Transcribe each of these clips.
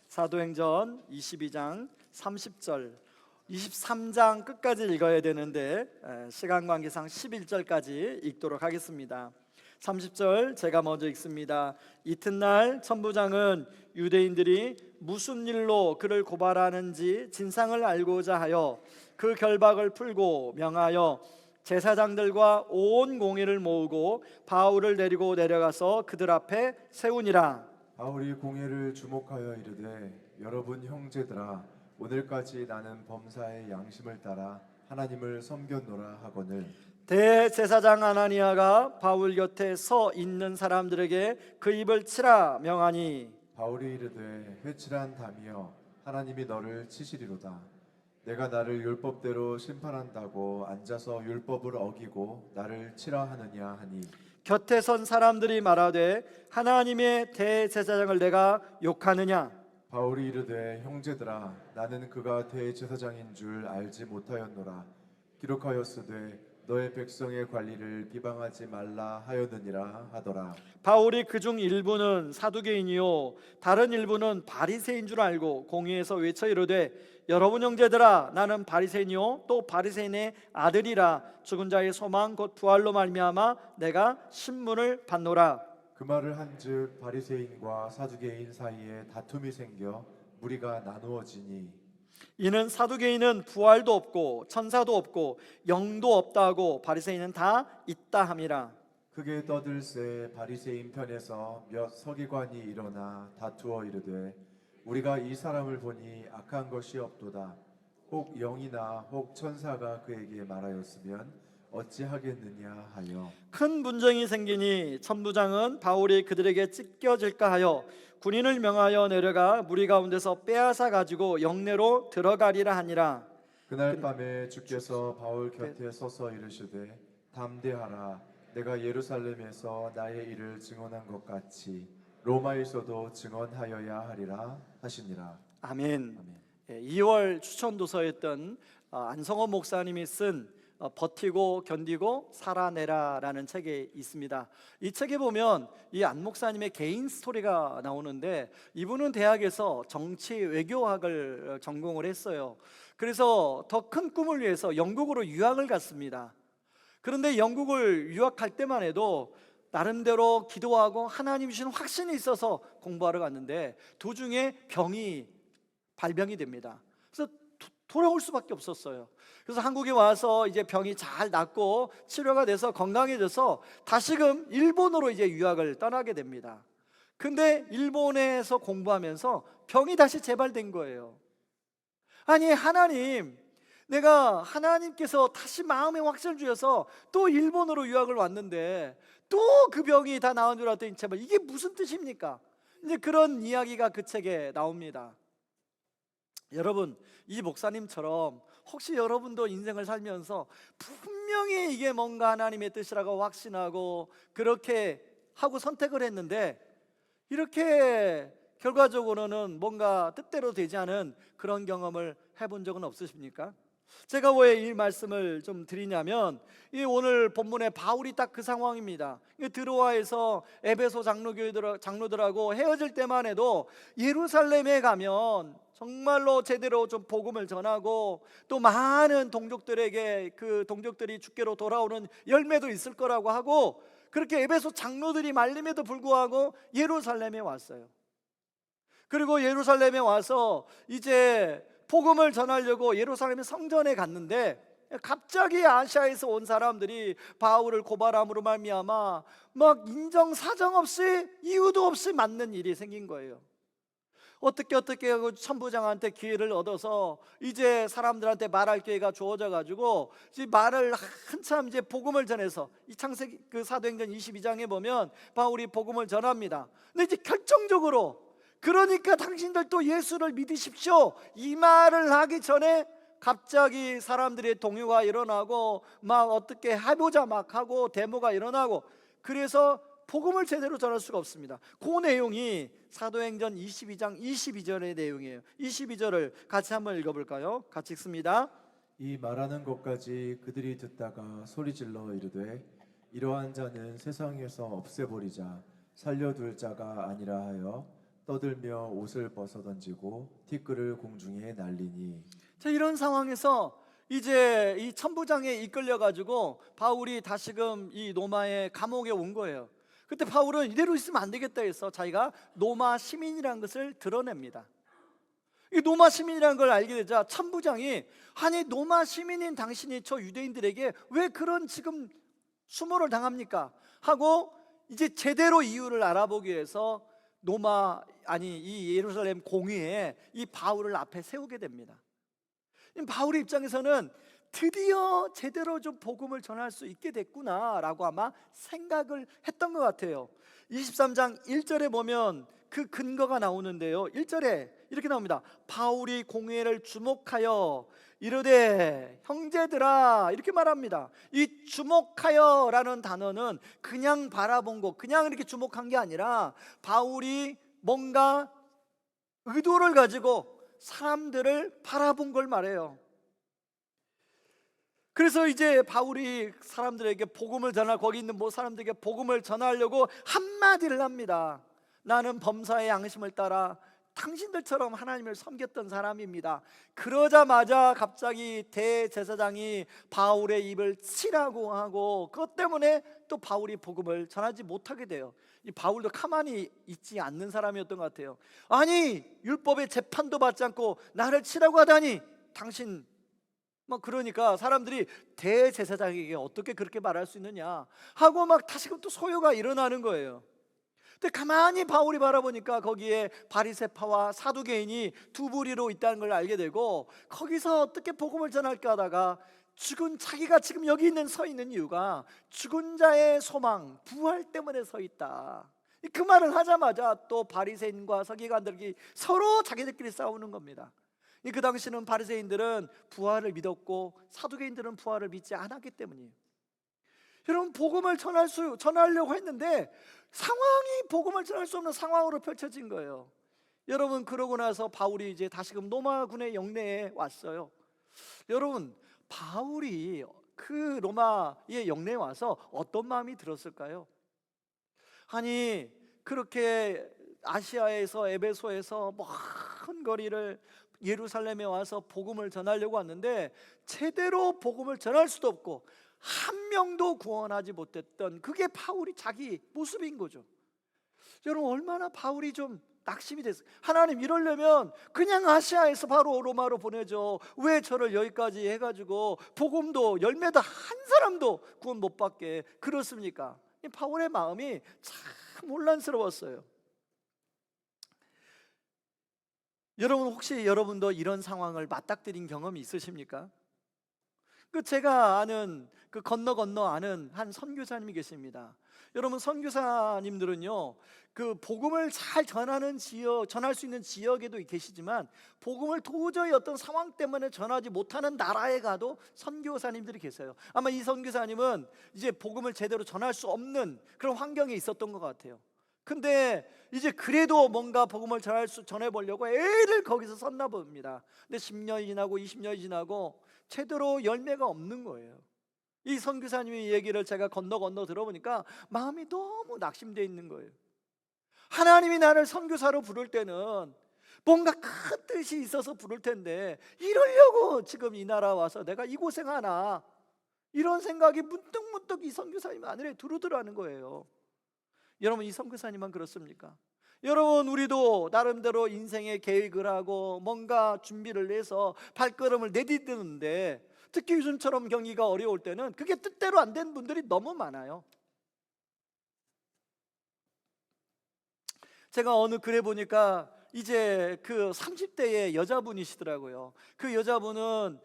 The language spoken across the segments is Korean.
사도행전 22장 30절 23장 끝까지 읽어야 되는데 시간 관계상 11절까지 읽도록 하겠습니다. 30절 제가 먼저 읽습니다. 이튿날 천부장은 유대인들이 무슨 일로 그를 고발하는지 진상을 알고자 하여 그 결박을 풀고 명하여 제사장들과 온 공회를 모으고 바울을 데리고 내려가서 그들 앞에 세우니라. 바울이 공회를 주목하여 이르되, 여러분 형제들아, 오늘까지 나는 범사의 양심을 따라 하나님을 섬겼노라 하거늘. 대제사장 아나니아가 바울 곁에 서 있는 사람들에게 그 입을 치라 명하니, 바울이 이르되, 회칠한 담이여, 하나님이 너를 치시리로다. 내가 나를 율법대로 심판한다고 앉아서 율법을 어기고 나를 치라 하느냐 하니, 곁에 선 사람들이 말하되 하나님의 대제사장을 내가 욕하느냐. 바울이 이르되, 형제들아, 나는 그가 대제사장인 줄 알지 못하였노라. 기록하였으되 너의 백성의 관리를 비방하지 말라 하였느니라 하더라. 바울이 그중 일부는 사두개인이요 다른 일부는 바리새인 줄 알고 공회에서 외쳐 이르되, 여러분 형제들아, 나는 바리새인이요 또 바리새인의 아들이라. 죽은 자의 소망 곧 부활로 말미암아 내가 신문을 받노라. 그 말을 한즉 바리새인과 사두개인 사이에 다툼이 생겨 무리가 나누어지니, 이는 사두개인은 부활도 없고 천사도 없고 영도 없다고, 바리새인은 다 있다 함이라. 크게 떠들새 바리새인 편에서 몇 서기관이 일어나 다투어 이르되, 우리가 이 사람을 보니 악한 것이 없도다. 혹 영이나 혹 천사가 그에게 말하였으면 어찌하겠느냐 하여 큰 분쟁이 생기니 천부장은 바울이 그들에게 찢겨질까 하여 군인을 명하여 내려가 무리 가운데서 빼앗아 가지고 영내로 들어가리라 하니라. 그날 밤에 주께서 바울 곁에 서서 이르시되, 담대하라. 내가 예루살렘에서 나의 일을 증언한 것 같이 로마에서도 증언하여야 하리라 하시니라. 아멘. 2월 추천도서였던 안성호 목사님이 쓴 버티고 견디고 살아내라라는 책에 있습니다. 이 책에 보면 이 안 목사님의 개인 스토리가 나오는데, 이분은 대학에서 정치 외교학을 전공을 했어요. 그래서 더 큰 꿈을 위해서 영국으로 유학을 갔습니다. 그런데 영국을 유학할 때만 해도 나름대로 기도하고 하나님 주신 확신이 있어서 공부하러 갔는데 도중에 발병이 됩니다. 그래서 돌아올 수밖에 없었어요. 그래서 한국에 와서 이제 병이 잘 낫고 치료가 돼서 건강해져서 다시금 일본으로 이제 유학을 떠나게 됩니다. 근데 일본에서 공부하면서 병이 다시 재발된 거예요. 아니, 내가 하나님께서 다시 마음의 확신을 주셔서 또 일본으로 유학을 왔는데 또 그 병이 다 나은 줄 알았더니 제발 이게 무슨 뜻입니까? 이제 그런 이야기가 그 책에 나옵니다. 여러분, 이 목사님처럼 혹시 여러분도 인생을 살면서 분명히 이게 뭔가 하나님의 뜻이라고 확신하고 그렇게 하고 선택을 했는데 이렇게 결과적으로는 뭔가 뜻대로 되지 않은 그런 경험을 해본 적은 없으십니까? 제가 왜 이 말씀을 좀 드리냐면, 이 오늘 본문에 바울이 딱 그 상황입니다. 드로아에서 에베소 장로들하고 헤어질 때만 해도 예루살렘에 가면 정말로 제대로 좀 복음을 전하고 또 많은 동족들에게 그 동족들이 주께로 돌아오는 열매도 있을 거라고 하고, 그렇게 에베소 장로들이 말림에도 불구하고 예루살렘에 왔어요. 그리고 예루살렘에 와서 이제 복음을 전하려고 예루살렘의 성전에 갔는데 갑자기 아시아에서 온 사람들이 바울을 고발함으로 말미암아 막 인정사정 없이 이유도 없이 맞는 일이 생긴 거예요. 어떻게 하고 천부장한테 기회를 얻어서 이제 사람들한테 말할 기회가 주어져 가지고 이제 말을 한참 이제 복음을 전해서 이 창세기 그 사도행전 22장에 보면 바울이 복음을 전합니다. 근데 이제 결정적으로, 그러니까 당신들도 예수를 믿으십시오, 이 말을 하기 전에 갑자기 사람들의 동요가 일어나고 막 어떻게 해보자 막 하고 데모가 일어나고, 그래서 복음을 제대로 전할 수가 없습니다. 그 내용이 사도행전 22장 22절의 내용이에요. 22절을 같이 한번 읽어볼까요? 같이 읽습니다. 이 말하는 것까지 그들이 듣다가 소리질러 이르되, 이러한 자는 세상에서 없애버리자, 살려둘 자가 아니라 하여 떠들며 옷을 벗어 던지고 티끌을 공중에 날리니. 자, 이런 상황에서 이제 이 천부장에 이끌려 가지고 바울이 다시금 이 로마의 감옥에 온 거예요. 그때 바울은 이대로 있으면 안 되겠다 해서 자기가 로마 시민이라는 것을 드러냅니다. 이 로마 시민이라는 걸 알게 되자 천부장이, 아니 로마 시민인 당신이 저 유대인들에게 왜 그런 지금 수모를 당합니까? 하고 이제 제대로 이유를 알아보기 위해서 이 예루살렘 공의에 이 바울을 앞에 세우게 됩니다. 이 바울의 입장에서는 드디어 제대로 좀 복음을 전할 수 있게 됐구나라고 아마 생각을 했던 것 같아요. 23장 1절에 보면 그 근거가 나오는데요, 1절에 이렇게 나옵니다. 바울이 공회를 주목하여 이르되 형제들아, 이렇게 말합니다. 이 주목하여라는 단어는 그냥 바라본 거, 그냥 이렇게 주목한 게 아니라 바울이 뭔가 의도를 가지고 사람들을 바라본 걸 말해요. 그래서 이제 바울이 사람들에게 복음을 거기 있는 사람들에게 복음을 전하려고 한마디를 합니다. 나는 범사의 양심을 따라 당신들처럼 하나님을 섬겼던 사람입니다. 그러자마자 갑자기 대제사장이 바울의 입을 치라고 하고, 그것 때문에 또 바울이 복음을 전하지 못하게 돼요. 이 바울도 가만히 있지 않는 사람이었던 것 같아요. 아니 율법의 재판도 받지 않고 나를 치라고 하다니 당신, 그러니까 사람들이 대제사장에게 어떻게 그렇게 말할 수 있느냐 하고 다시금 또 소요가 일어나는 거예요. 근데 가만히 바울이 바라보니까 거기에 바리새파와 사두개인이 두 부리로 있다는 걸 알게 되고, 거기서 어떻게 복음을 전할까 하다가 자기가 지금 여기 서 있는 이유가 죽은 자의 소망, 부활 때문에 서 있다. 그 말을 하자마자 또 바리새인과 서기관들이 서로 자기들끼리 싸우는 겁니다. 그 당시는 바리새인들은 부활을 믿었고 사두개인들은 부활을 믿지 않았기 때문이에요. 여러분, 복음을 전하려고 했는데 상황이 복음을 전할 수 없는 상황으로 펼쳐진 거예요. 여러분, 그러고 나서 바울이 이제 다시금 로마군의 영내에 왔어요. 여러분, 바울이 그 로마의 영내에 와서 어떤 마음이 들었을까요? 아니 그렇게 아시아에서 에베소에서 먼 거리를 예루살렘에 와서 복음을 전하려고 왔는데 제대로 복음을 전할 수도 없고 한 명도 구원하지 못했던, 그게 바울이 자기 모습인 거죠. 여러분, 얼마나 바울이 좀 낙심이 됐어요. 하나님, 이러려면 그냥 아시아에서 바로 로마로 보내줘. 왜 저를 여기까지 해가지고 복음도 열매도 한 사람도 구원 못 받게 그렇습니까? 바울의 마음이 참 혼란스러웠어요. 여러분, 혹시 여러분도 이런 상황을 맞닥뜨린 경험이 있으십니까? 제가 아는 건너 아는 한 선교사님이 계십니다. 여러분, 선교사님들은요 복음을 잘 전할 수 있는 지역에도 계시지만 복음을 도저히 어떤 상황 때문에 전하지 못하는 나라에 가도 선교사님들이 계세요. 아마 이 선교사님은 이제 복음을 제대로 전할 수 없는 그런 환경에 있었던 것 같아요. 근데 이제 그래도 뭔가 복음을 전해보려고 애를 거기서 썼나 봅니다. 근데 10년이 지나고 20년이 지나고 제대로 열매가 없는 거예요. 이 선교사님의 얘기를 제가 건너 들어보니까 마음이 너무 낙심되어 있는 거예요. 하나님이 나를 선교사로 부를 때는 뭔가 큰 뜻이 있어서 부를 텐데 이러려고 지금 이 나라 와서 내가 이 고생하나, 이런 생각이 문득 이 선교사님 안에 두루두루하는 거예요. 여러분, 이 선교사님만 그렇습니까? 여러분, 우리도 나름대로 인생의 계획을 하고 뭔가 준비를 해서 발걸음을 내딛는데 특히 요즘처럼 경기가 어려울 때는 그게 뜻대로 안 된 분들이 너무 많아요. 제가 어느 글에 보니까 이제 30대의 여자분이시더라고요. 그 여자분은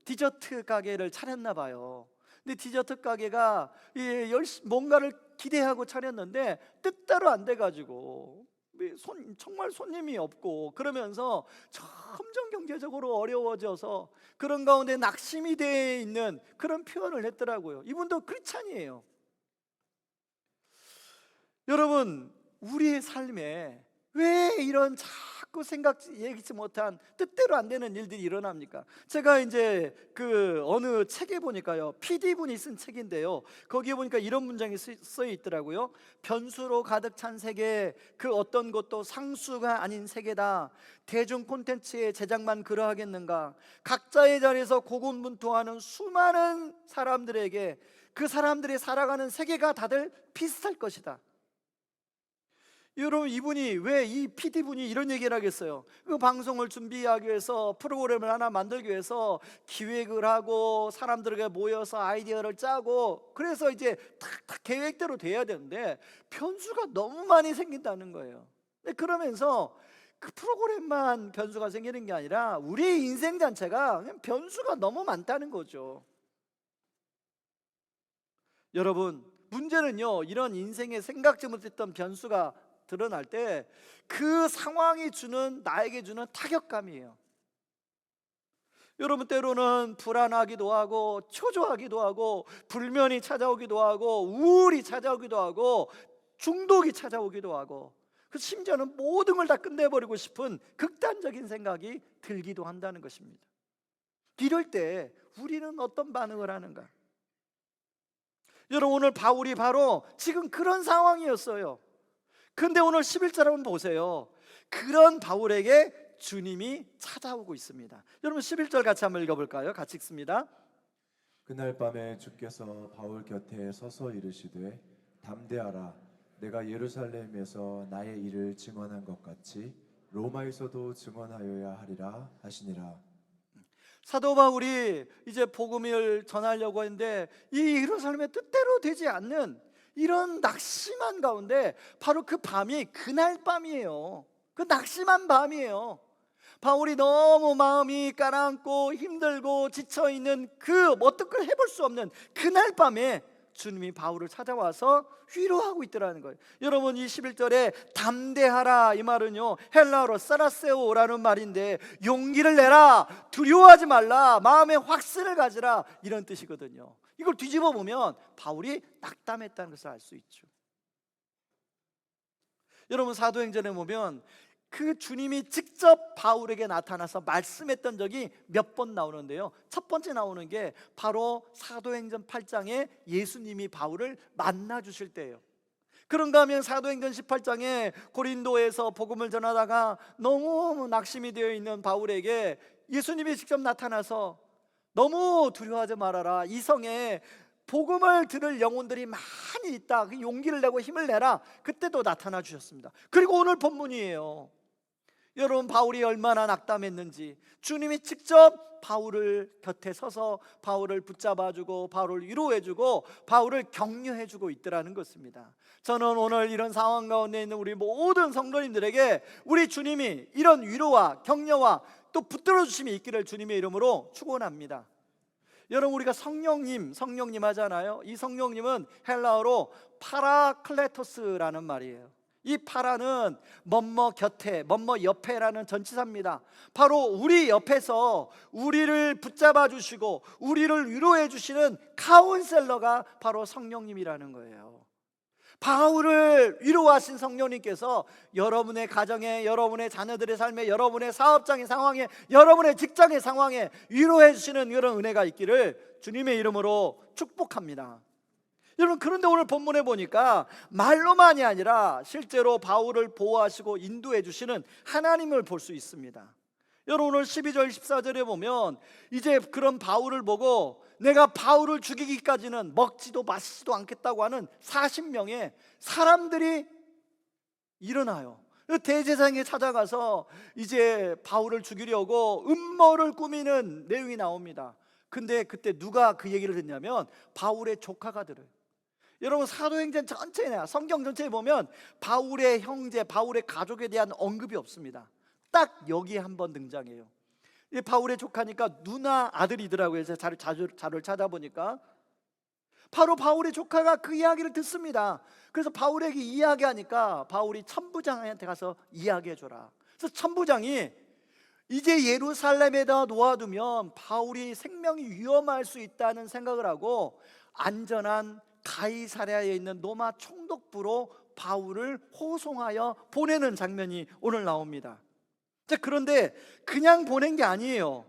디저트 가게를 차렸나 봐요. 근데 디저트 가게가 뭔가를 기대하고 차렸는데 뜻대로 안 돼가지고 정말 손님이 없고 그러면서 점점 경제적으로 어려워져서 그런 가운데 낙심이 되어 있는 그런 표현을 했더라고요. 이분도 크리스찬이에요. 여러분, 우리의 삶에 왜 이런 자꾸 예기치 못한 뜻대로 안 되는 일들이 일어납니까? 제가 이제 그 어느 책에 보니까요, PD분이 쓴 책인데요, 거기에 보니까 이런 문장이 써 있더라고요. 변수로 가득 찬 세계, 그 어떤 것도 상수가 아닌 세계다. 대중 콘텐츠의 제작만 그러하겠는가? 각자의 자리에서 고군분투하는 수많은 사람들에게 그 사람들이 살아가는 세계가 다들 비슷할 것이다. 여러분, 이분이 왜 이 PD분이 이런 얘기를 하겠어요? 그 방송을 준비하기 위해서, 프로그램을 하나 만들기 위해서 기획을 하고 사람들에게 모여서 아이디어를 짜고, 그래서 이제 탁탁 계획대로 돼야 되는데 변수가 너무 많이 생긴다는 거예요. 그러면서 그 프로그램만 변수가 생기는 게 아니라 우리 인생 자체가 그냥 변수가 너무 많다는 거죠. 여러분, 문제는요, 이런 인생에 생각지 못했던 변수가 드러날 때 그 상황이 나에게 주는 타격감이에요. 여러분, 때로는 불안하기도 하고 초조하기도 하고 불면이 찾아오기도 하고 우울이 찾아오기도 하고 중독이 찾아오기도 하고, 심지어는 모든 걸 다 끝내버리고 싶은 극단적인 생각이 들기도 한다는 것입니다. 이럴 때 우리는 어떤 반응을 하는가? 여러분, 오늘 바울이 바로 지금 그런 상황이었어요. 근데 오늘 11절 한번 보세요. 그런 바울에게 주님이 찾아오고 있습니다. 여러분, 11절 같이 한번 읽어볼까요? 같이 읽습니다. 그날 밤에 주께서 바울 곁에 서서 이르시되 담대하라. 내가 예루살렘에서 나의 일을 증언한 것 같이 로마에서도 증언하여야 하리라 하시니라. 사도 바울이 이제 복음을 전하려고 했는데 이 예루살렘의 뜻대로 되지 않는 이런 낙심한 가운데, 바로 그 밤이 그날 밤이에요. 그 낙심한 밤이에요. 바울이 너무 마음이 가라앉고 힘들고 지쳐있는 그 어떻게 해볼 수 없는 그날 밤에 주님이 바울을 찾아와서 위로하고 있더라는 거예요. 여러분, 이 11절에 담대하라, 이 말은요, 헬라어로 사라세오라는 말인데 용기를 내라, 두려워하지 말라, 마음의 확신을 가지라, 이런 뜻이거든요. 이걸 뒤집어 보면 바울이 낙담했다는 것을 알 수 있죠. 여러분, 사도행전에 보면 그 주님이 직접 바울에게 나타나서 말씀했던 적이 몇 번 나오는데요, 첫 번째 나오는 게 바로 사도행전 8장에 예수님이 바울을 만나 주실 때예요. 그런가 하면 사도행전 18장에 고린도에서 복음을 전하다가 너무 낙심이 되어 있는 바울에게 예수님이 직접 나타나서 너무 두려워하지 말아라, 이 성에 복음을 들을 영혼들이 많이 있다, 그 용기를 내고 힘을 내라, 그때도 나타나 주셨습니다. 그리고 오늘 본문이에요. 여러분, 바울이 얼마나 낙담했는지 주님이 직접 바울을 곁에 서서 바울을 붙잡아주고 바울을 위로해주고 바울을 격려해주고 있더라는 것입니다. 저는 오늘 이런 상황 가운데 있는 우리 모든 성도님들에게 우리 주님이 이런 위로와 격려와 또 붙들어 주심이 있기를 주님의 이름으로 축원합니다. 여러분, 우리가 성령님 하잖아요. 이 성령님은 헬라어로 파라클레토스라는 말이에요. 이 파라는 뭐뭐 곁에, 뭐뭐 옆에라는 전치사입니다. 바로 우리 옆에서 우리를 붙잡아 주시고 우리를 위로해 주시는 카운셀러가 바로 성령님이라는 거예요. 바울을 위로하신 성령님께서 여러분의 가정에, 여러분의 자녀들의 삶에, 여러분의 사업장의 상황에, 여러분의 직장의 상황에 위로해 주시는 이런 은혜가 있기를 주님의 이름으로 축복합니다. 여러분, 그런데 오늘 본문에 보니까 말로만이 아니라 실제로 바울을 보호하시고 인도해 주시는 하나님을 볼 수 있습니다. 여러분, 오늘 12절 14절에 보면 이제 그런 바울을 보고 내가 바울을 죽이기까지는 먹지도 마시지도 않겠다고 하는 40명의 사람들이 일어나요. 대제사장에 찾아가서 이제 바울을 죽이려고 음모를 꾸미는 내용이 나옵니다. 근데 그때 누가 그 얘기를 했냐면 바울의 조카가 들어요. 여러분, 사도행전 전체나 성경 전체에 보면 바울의 형제, 바울의 가족에 대한 언급이 없습니다. 딱 여기에 한번 등장해요. 바울의 조카니까 누나 아들이더라고요. 제가 자료를 찾아보니까 바로 바울의 조카가 그 이야기를 듣습니다. 그래서 바울에게 이야기하니까 바울이 천부장한테 가서 이야기해줘라. 그래서 천부장이 이제 예루살렘에다 놓아두면 바울이 생명이 위험할 수 있다는 생각을 하고 안전한 가이사랴에 있는 로마 총독부로 바울을 호송하여 보내는 장면이 오늘 나옵니다. 자, 그런데 그냥 보낸 게 아니에요.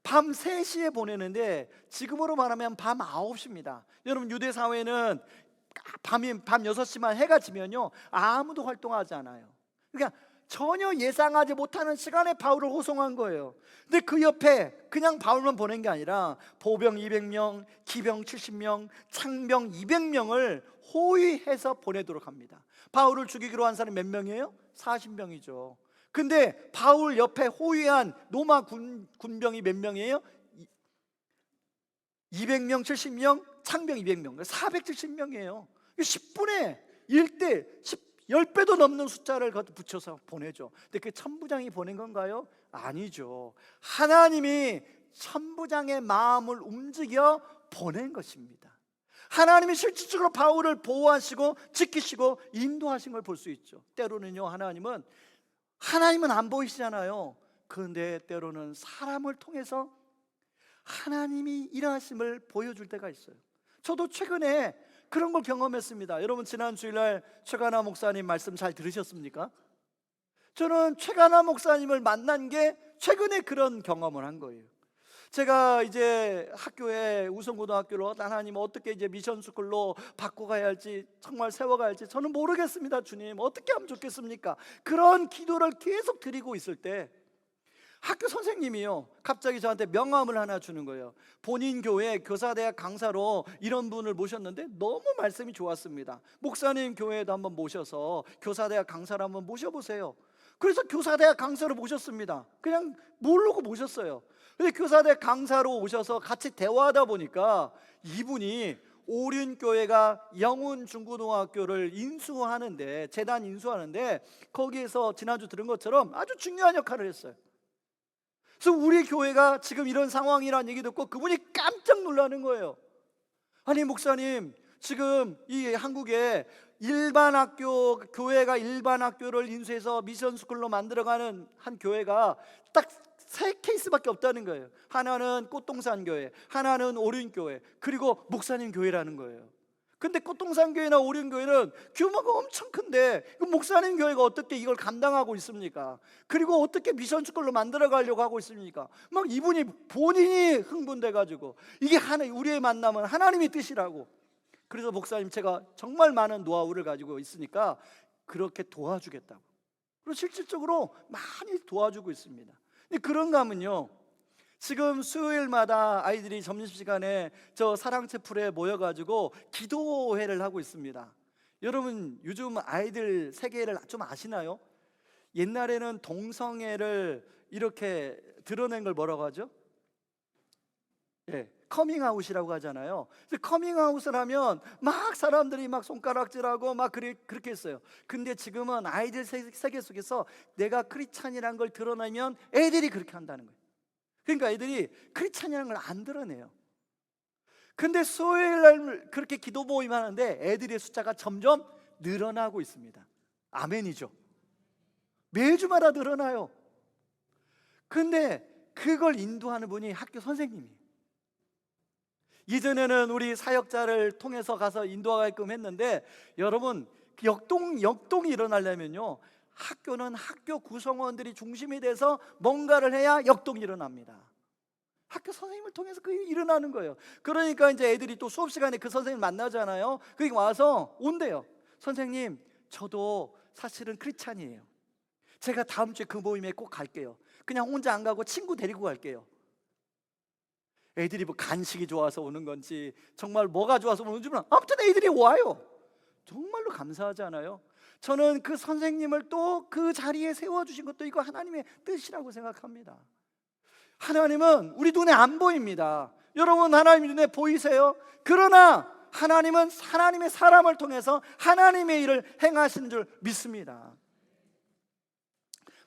밤 3시에 보내는데 지금으로 말하면 밤 9시입니다. 여러분, 유대 사회는 밤 6시만 해가 지면요 아무도 활동하지 않아요. 그러니까 전혀 예상하지 못하는 시간에 바울을 호송한 거예요. 근데 그 옆에 그냥 바울만 보낸 게 아니라 보병 200명, 기병 70명, 창병 200명을 호위해서 보내도록 합니다. 바울을 죽이기로 한 사람이 몇 명이에요? 40명이죠. 근데 바울 옆에 호위한 로마 군병이 몇 명이에요? 200명, 70명, 창병 200명, 470명이에요. 10분의 1대 10배도 넘는 숫자를 붙여서 보내죠. 근데 그 천부장이 보낸 건가요? 아니죠. 하나님이 천부장의 마음을 움직여 보낸 것입니다. 하나님이 실질적으로 바울을 보호하시고 지키시고 인도하신 걸 볼 수 있죠. 때로는요, 하나님은 안 보이시잖아요. 그런데 때로는 사람을 통해서 하나님이 일하심을 보여줄 때가 있어요. 저도 최근에 그런 걸 경험했습니다. 여러분, 지난 주일날 최가나 목사님 말씀 잘 들으셨습니까? 저는 최가나 목사님을 만난 게 최근에 그런 경험을 한 거예요. 제가 이제 학교에 우성고등학교로 하나님 어떻게 이제 미션스쿨로 바꿔가야 할지, 정말 세워가야 할지 저는 모르겠습니다. 주님, 어떻게 하면 좋겠습니까? 그런 기도를 계속 드리고 있을 때 학교 선생님이요 갑자기 저한테 명함을 하나 주는 거예요. 본인 교회 교사대학 강사로 이런 분을 모셨는데 너무 말씀이 좋았습니다. 목사님 교회에도 한번 모셔서 교사대학 강사를 한번 모셔보세요. 그래서 교사대학 강사로 모셨습니다. 그냥 모르고 모셨어요. 근데 교사대학 강사로 오셔서 같이 대화하다 보니까 이분이 오륜교회가 영훈중고등학교를 인수하는데, 재단 인수하는데 거기에서 지난주 들은 것처럼 아주 중요한 역할을 했어요. 그래서 우리 교회가 지금 이런 상황이라는 얘기 듣고 그분이 깜짝 놀라는 거예요. 아니, 목사님, 지금 이 한국에 일반 학교, 교회가 일반 학교를 인수해서 미션스쿨로 만들어가는 한 교회가 딱 3케이스밖에 없다는 거예요. 하나는 꽃동산 교회, 하나는 오륜교회, 그리고 목사님 교회라는 거예요. 근데 꽃동산 교회나 오륜 교회는 규모가 엄청 큰데 목사님 교회가 어떻게 이걸 감당하고 있습니까? 그리고 어떻게 미션스쿨로 만들어 가려고 하고 있습니까? 막 이분이 본인이 흥분돼 가지고 이게 우리의 만남은 하나님의 뜻이라고. 그래서 목사님, 제가 정말 많은 노하우를 가지고 있으니까 그렇게 도와주겠다고. 그리고 실질적으로 많이 도와주고 있습니다. 근데 그런가 하면요, 지금 수요일마다 아이들이 점심시간에 저 사랑채플에 모여가지고 기도회를 하고 있습니다. 여러분, 요즘 아이들 세계를 좀 아시나요? 옛날에는 동성애를 이렇게 드러낸 걸 뭐라고 하죠? 커밍아웃이라고 하잖아요. 커밍아웃을 하면 막 사람들이 막 손가락질하고 막 그렇게 했어요. 근데 지금은 아이들 세계 속에서 내가 크리스찬이라는 걸 드러내면 애들이 그렇게 한다는 거예요. 그러니까 애들이 크리스찬이라는 걸 안 드러내요. 근데 수요일날 그렇게 기도 모임 하는데 애들의 숫자가 점점 늘어나고 있습니다. 아멘이죠. 매주마다 늘어나요. 근데 그걸 인도하는 분이 학교 선생님이에요. 이전에는 우리 사역자를 통해서 가서 인도하게끔 했는데, 여러분, 역동이 일어나려면요, 학교는 학교 구성원들이 중심이 돼서 뭔가를 해야 역동이 일어납니다. 학교 선생님을 통해서 그게 일어나는 거예요. 그러니까 이제 애들이 또 수업 시간에 그 선생님 만나잖아요. 거기 와서 온대요. 선생님, 저도 사실은 크리스찬이에요. 제가 다음 주에 그 모임에 꼭 갈게요. 그냥 혼자 안 가고 친구 데리고 갈게요. 애들이 뭐 간식이 좋아서 오는 건지 정말 뭐가 좋아서 오는지 몰라. 아무튼 애들이 와요. 정말로 감사하지 않아요? 저는 그 선생님을 또 그 자리에 세워주신 것도 이거 하나님의 뜻이라고 생각합니다. 하나님은 우리 눈에 안 보입니다. 여러분, 하나님 눈에 보이세요? 그러나 하나님은 하나님의 사람을 통해서 하나님의 일을 행하시는 줄 믿습니다.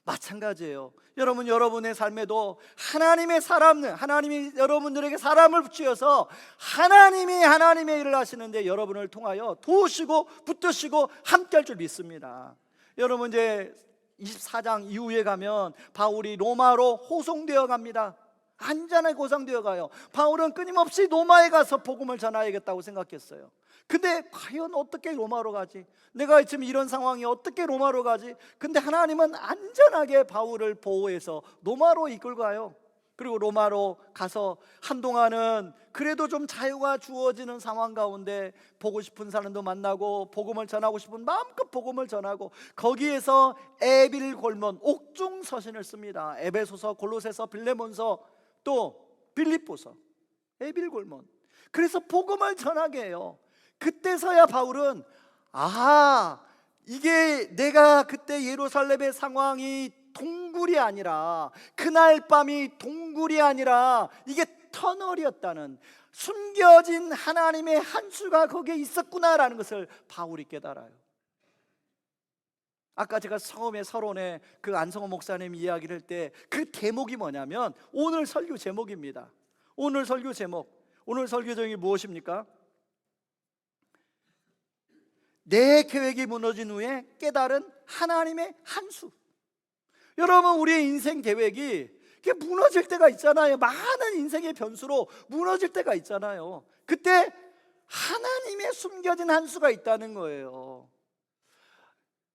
마찬가지예요. 여러분, 여러분의 삶에도 하나님의 하나님이 여러분들에게 사람을 붙여서 하나님의 일을 하시는데 여러분을 통하여 도우시고 붙드시고 함께 할 줄 믿습니다. 여러분, 이제 24장 이후에 가면 바울이 로마로 호송되어 갑니다. 안전하게 고상되어 가요. 바울은 끊임없이 로마에 가서 복음을 전하야겠다고 생각했어요. 근데 과연 어떻게 로마로 가지? 내가 지금 이런 상황이 어떻게 로마로 가지? 근데 하나님은 안전하게 바울을 보호해서 로마로 이끌고 가요. 그리고 로마로 가서 한동안은 그래도 좀 자유가 주어지는 상황 가운데 보고 싶은 사람도 만나고 복음을 전하고 싶은 마음껏 복음을 전하고, 거기에서 에빌 골문 옥중 서신을 씁니다. 에베소서, 골로새서, 빌레몬서, 또 빌립보서, 에빌 골문. 그래서 복음을 전하게 해요. 그때서야 바울은 이게 내가 그때 예루살렘의 상황이 동굴이 아니라, 그날 밤이 동굴이 아니라 이게 터널이었다는, 숨겨진 하나님의 한 수가 거기에 있었구나라는 것을 바울이 깨달아요. 아까 제가 처음에 서론에 그 안성호 목사님 이야기를 할 때 그 대목이 뭐냐면 오늘 설교 제목입니다. 오늘 설교 제목이 무엇입니까? 내 계획이 무너진 후에 깨달은 하나님의 한 수. 여러분, 우리의 인생 계획이 이게 무너질 때가 있잖아요. 많은 인생의 변수로 무너질 때가 있잖아요. 그때 하나님의 숨겨진 한 수가 있다는 거예요.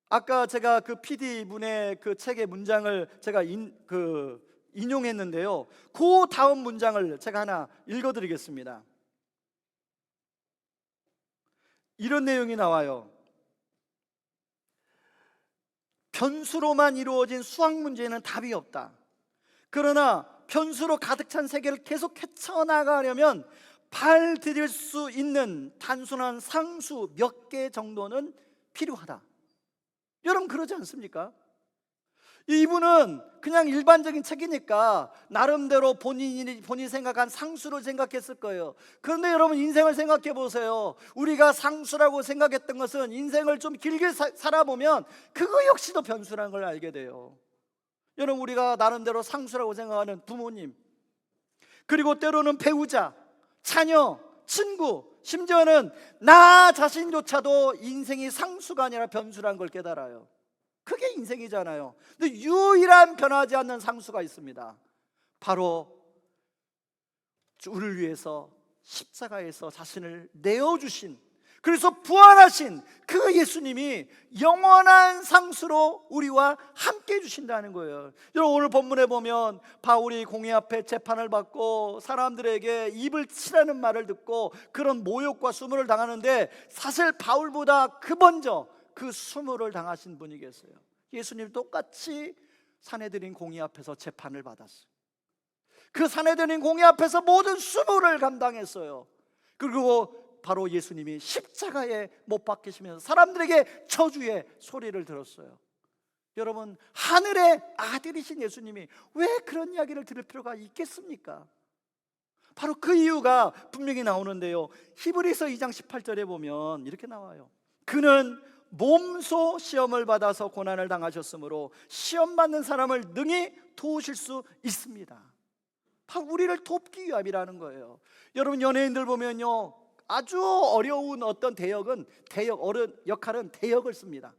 아까 제가 그 PD 분의 그 책의 문장을 제가 인용했는데요. 그 다음 문장을 제가 하나 읽어드리겠습니다. 이런 내용이 나와요. 변수로만 이루어진 수학 문제는 답이 없다. 그러나 변수로 가득 찬 세계를 계속 헤쳐나가려면 발 디딜 수 있는 단순한 상수 몇 개 정도는 필요하다. 여러분, 그러지 않습니까? 이분은 그냥 일반적인 책이니까 나름대로 본인이 생각한 상수를 생각했을 거예요. 그런데 여러분, 인생을 생각해 보세요. 우리가 상수라고 생각했던 것은 인생을 좀 길게 살아보면 그거 역시도 변수라는 걸 알게 돼요. 여러분, 우리가 나름대로 상수라고 생각하는 부모님, 그리고 때로는 배우자, 자녀, 친구, 심지어는 나 자신조차도 인생이 상수가 아니라 변수라는 걸 깨달아요. 그게 인생이잖아요. 근데 유일한 변하지 않는 상수가 있습니다. 바로 우리를 위해서 십자가에서 자신을 내어주신, 그래서 부활하신 그 예수님이 영원한 상수로 우리와 함께 해주신다는 거예요. 여러분, 오늘 본문에 보면 바울이 공회 앞에 재판을 받고 사람들에게 입을 치라는 말을 듣고 그런 모욕과 수모를 당하는데, 사실 바울보다 먼저 그 수모를 당하신 분이 계세요. 예수님 똑같이 산헤드린 공의 앞에서 재판을 받았어요. 그 산헤드린 공의 앞에서 모든 수모를 감당했어요. 그리고 바로 예수님이 십자가에 못 박히시면서 사람들에게 저주의 소리를 들었어요. 여러분, 하늘의 아들이신 예수님이 왜 그런 이야기를 들을 필요가 있겠습니까? 바로 그 이유가 분명히 나오는데요. 히브리서 2장 18절에 보면 이렇게 나와요. 그는 몸소 시험을 받아서 고난을 당하셨으므로 시험 받는 사람을 능히 도우실 수 있습니다. 바로 우리를 돕기 위함이라는 거예요. 여러분, 연예인들 보면요, 아주 어려운 어떤 역할은 대역을 씁니다.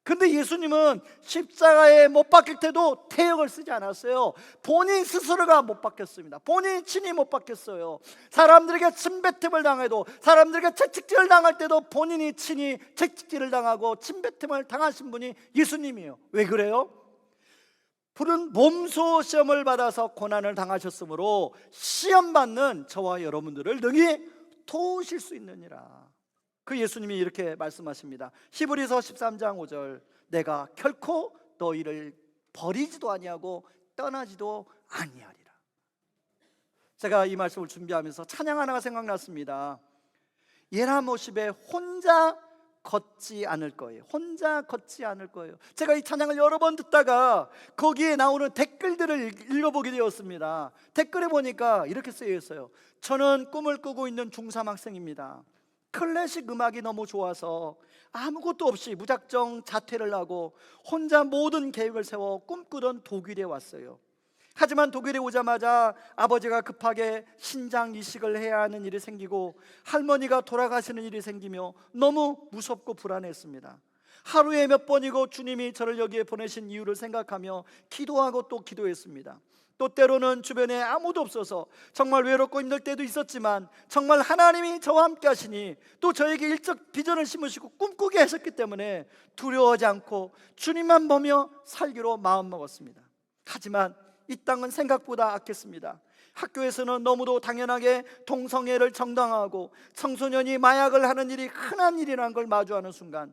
근데 예수님은 십자가에 못 박힐 때도 대역을 쓰지 않았어요. 본인 스스로가 못 박혔습니다. 본인 친히 못 박혔어요. 사람들에게 침뱉음을 당해도, 사람들에게 채찍질을 당할 때도 본인이 친히 채찍질을 당하고 침뱉음을 당하신 분이 예수님이에요. 왜 그래요? 그는 몸소 시험을 받아서 고난을 당하셨으므로 시험받는 저와 여러분들을 능히 도우실 수 있느니라. 그 예수님이 이렇게 말씀하십니다. 히브리서 13장 5절, 내가 결코 너희를 버리지도 아니하고 떠나지도 아니하리라. 제가 이 말씀을 준비하면서 찬양 하나가 생각났습니다. 예라모십에 혼자 걷지 않을 거예요. 혼자 걷지 않을 거예요. 제가 이 찬양을 여러 번 듣다가 거기에 나오는 댓글들을 읽어보게 되었습니다. 댓글에 보니까 이렇게 쓰여 있어요. 저는 꿈을 꾸고 있는 중3 학생입니다. 클래식 음악이 너무 좋아서 아무것도 없이 무작정 자퇴를 하고 혼자 모든 계획을 세워 꿈꾸던 독일에 왔어요. 하지만 독일에 오자마자 아버지가 급하게 신장 이식을 해야 하는 일이 생기고 할머니가 돌아가시는 일이 생기며 너무 무섭고 불안했습니다. 하루에 몇 번이고 주님이 저를 여기에 보내신 이유를 생각하며 기도하고 또 기도했습니다. 또 때로는 주변에 아무도 없어서 정말 외롭고 힘들 때도 있었지만 정말 하나님이 저와 함께 하시니 또 저에게 일적 비전을 심으시고 꿈꾸게 하셨기 때문에 두려워하지 않고 주님만 보며 살기로 마음먹었습니다. 하지만 이 땅은 생각보다 악했습니다. 학교에서는 너무도 당연하게 동성애를 정당화하고 청소년이 마약을 하는 일이 흔한 일이라는 걸 마주하는 순간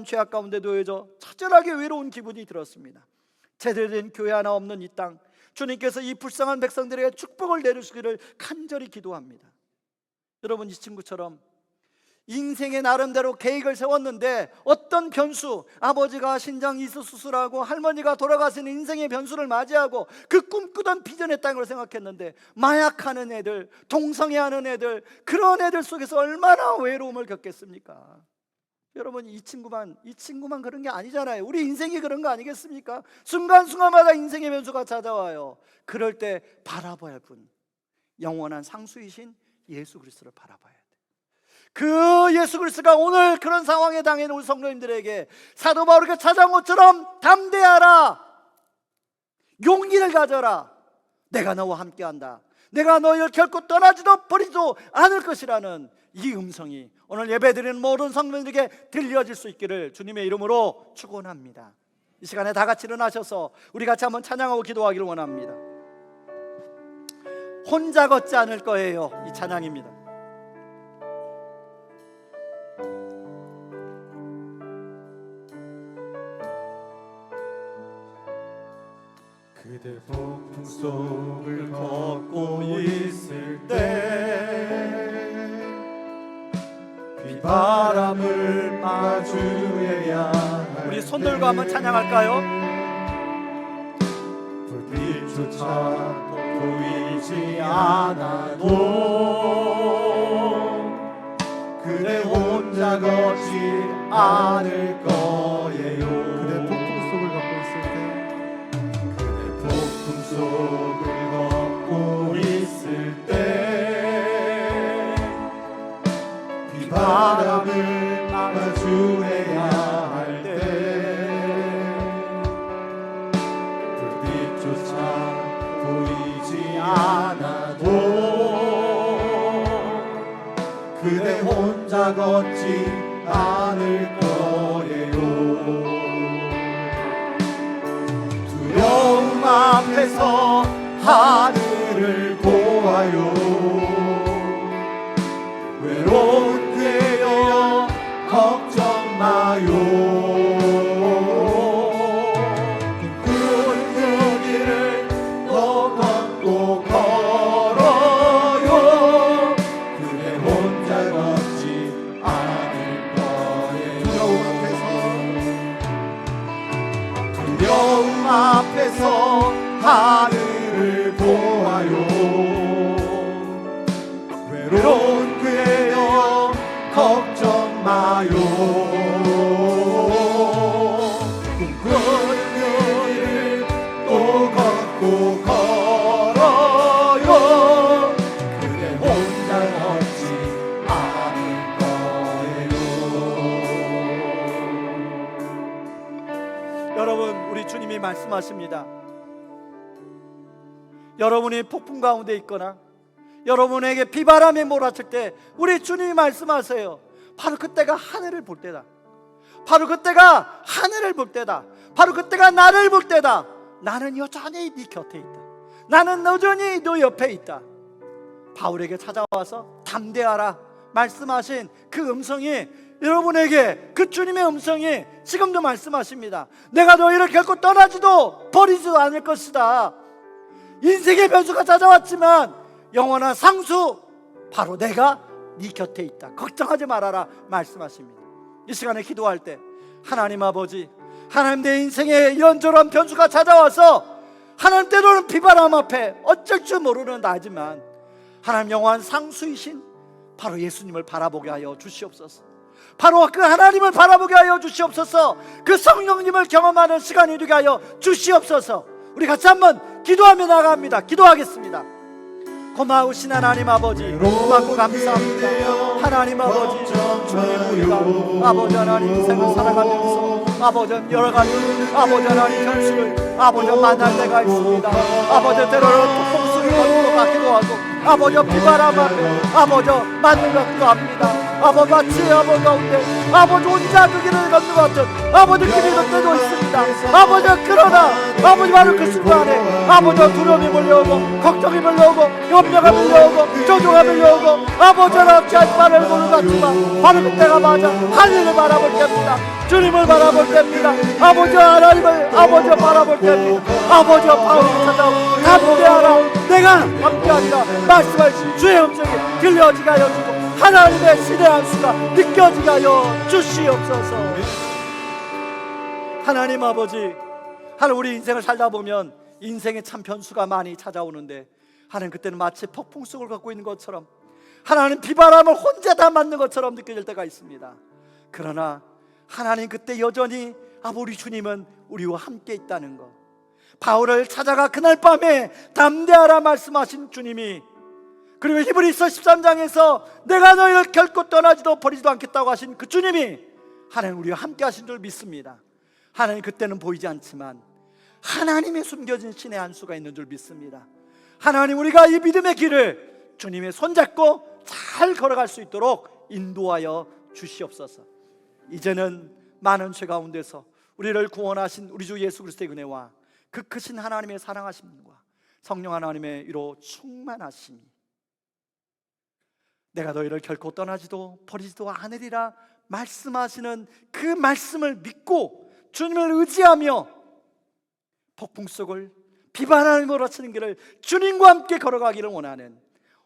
죄악 가운데 놓여져 처절하게 외로운 기분이 들었습니다. 제대로 된 교회 하나 없는 이 땅, 주님께서 이 불쌍한 백성들에게 축복을 내리시기를 간절히 기도합니다. 여러분, 이 친구처럼 인생의 나름대로 계획을 세웠는데 어떤 변수, 아버지가 신장 이수 수술하고 할머니가 돌아가신 인생의 변수를 맞이하고 그 꿈꾸던 비전의 땅을 생각했는데 마약하는 애들, 동성애하는 애들, 그런 애들 속에서 얼마나 외로움을 겪겠습니까? 여러분, 이 친구만 그런 게 아니잖아요. 우리 인생이 그런 거 아니겠습니까? 순간순간마다 인생의 변수가 찾아와요. 그럴 때 바라봐야 할 분, 영원한 상수이신 예수 그리스도를 바라봐야 돼. 그 예수 그리스도가 오늘 그런 상황에 당해 있는 우리 성도님들에게 사도 바울에게 찾아온 것처럼 담대하라, 용기를 가져라, 내가 너와 함께한다, 내가 너희를 결코 떠나지도 버리지도 않을 것이라는 이 음성이 오늘 예배드리는 모든 성도님들에게 들려질 수 있기를 주님의 이름으로 축원합니다. 이 시간에 다 같이 일어나셔서 우리 같이 한번 찬양하고 기도하기를 원합니다. 혼자 걷지 않을 거예요. 이 찬양입니다. 그대 폭풍 속을 걷고 있을 때 비바람을 마주해야 할 우리 손 들고 한번 찬양할까요? 불빛조차 보이지 않아도 그대 혼자 걷지 않을 거예요. 그대 폭풍 속을 걷고 있을 때, 그대 폭풍 속을 걷고 있을 때 비바람을 마주해야 할 때 불빛조차 보이지 않아도 그대 혼자 걷지 않을 거예요. 두려움 앞에서 하늘을 보아요. 외로운 그대여 걱정 마요. 그 길을 더 걷고 걸어요. 그대 혼자 걷지 않을 거예요. 두려움 앞에서 하늘을 보아요. 외로운 그대여 걱정 마요. 꿈꾸는 길을 또 걷고 걸어요. 그대 혼자 걷지 않을 거예요. 여러분, 우리 주님이 말씀하십니다. 여러분이 폭풍 가운데 있거나 여러분에게 비바람이 몰아칠 때 우리 주님이 말씀하세요. 바로 그때가 하늘을 볼 때다. 바로 그때가 하늘을 볼 때다. 바로 그때가 나를 볼 때다. 나는 여전히 네 곁에 있다. 나는 여전히 너 옆에 있다. 바울에게 찾아와서 담대하라 말씀하신 그 음성이 여러분에게, 그 주님의 음성이 지금도 말씀하십니다. 내가 너희를 결코 떠나지도 버리지도 않을 것이다. 인생의 변수가 찾아왔지만 영원한 상수, 바로 내가 네 곁에 있다. 걱정하지 말아라 말씀하십니다. 이 시간에 기도할 때 하나님 아버지, 하나님 내 인생에 이런저런 변수가 찾아와서 하나님 때로는 비바람 앞에 어쩔 줄 모르는 나지만 하나님 영원한 상수이신 바로 예수님을 바라보게 하여 주시옵소서. 바로 그 하나님을 바라보게 하여 주시옵소서. 그 성령님을 경험하는 시간이 되게 하여 주시옵소서. 우리 같이 한번 기도하며 나갑니다. 기도하겠습니다. 고마우신 하나님 아버지 고맙고 감사합니다. 하나님 아버지 주님 우리가 아버지 하나님 인생을 살아가면서 아버지 여러 가지 아버지 하나님 현실을 아버지 만날 때가 있습니다. 아버지 때로는 폭풍수를 받는 것 같기도 하고 아버지 비바람 앞에 아버지 맞는 것 같기도 합니다. 아버지 마치 아버지 가운데 아버지 혼자 그 길을 걷는 것 같은 아버지 길이 될 때도 있습니다. 아버지 그러나 아버지 바로 그 순간에 아버지 두려움이 몰려오고 걱정이 몰려오고 염려가 밀려오고 조종가 밀려오고 아버지는 어찌하지 말을 모르는 것 같지만 바로 그때가 맞아 하늘을 바라볼 때입니다. 주님을 바라볼 때입니다. 아버지 하나님을 아버지 바라볼 때입니다. 아버지 바울이 찾아오고 담대하라 내가 함께하리라 말씀하신 주의 음성이 들려지게 하여 주고 하나님의 신의 안수가 느껴지게 하여 주시옵소서. 하나님 아버지 하나님 우리 인생을 살다 보면 인생에 참 변수가 많이 찾아오는데 하나님 그때는 마치 폭풍 속을 걷고 있는 것처럼 하나님 비바람을 혼자 다 맞는 것처럼 느껴질 때가 있습니다. 그러나 하나님 그때 여전히 우리 주님은 우리와 함께 있다는 것, 바울을 찾아가 그날 밤에 담대하라 말씀하신 주님이, 그리고 히브리서 13장에서 내가 너희를 결코 떠나지도 버리지도 않겠다고 하신 그 주님이 하나님 우리와 함께 하신 줄 믿습니다. 하나님 그때는 보이지 않지만 하나님의 숨겨진 신의 안수가 있는 줄 믿습니다. 하나님 우리가 이 믿음의 길을 주님의 손잡고 잘 걸어갈 수 있도록 인도하여 주시옵소서. 이제는 많은 죄 가운데서 우리를 구원하신 우리 주 예수 그리스도의 은혜와 그 크신 하나님의 사랑하심과 성령 하나님의 위로 충만하심이 내가 너희를 결코 떠나지도 버리지도 않으리라 말씀하시는 그 말씀을 믿고 주님을 의지하며 폭풍 속을 비바람이 몰아치는 길을 주님과 함께 걸어가기를 원하는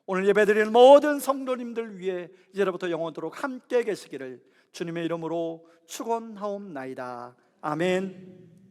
오늘 예배드리는 모든 성도님들 위해 이제부터 영원토록 함께 계시기를 주님의 이름으로 축원하옵나이다. 아멘.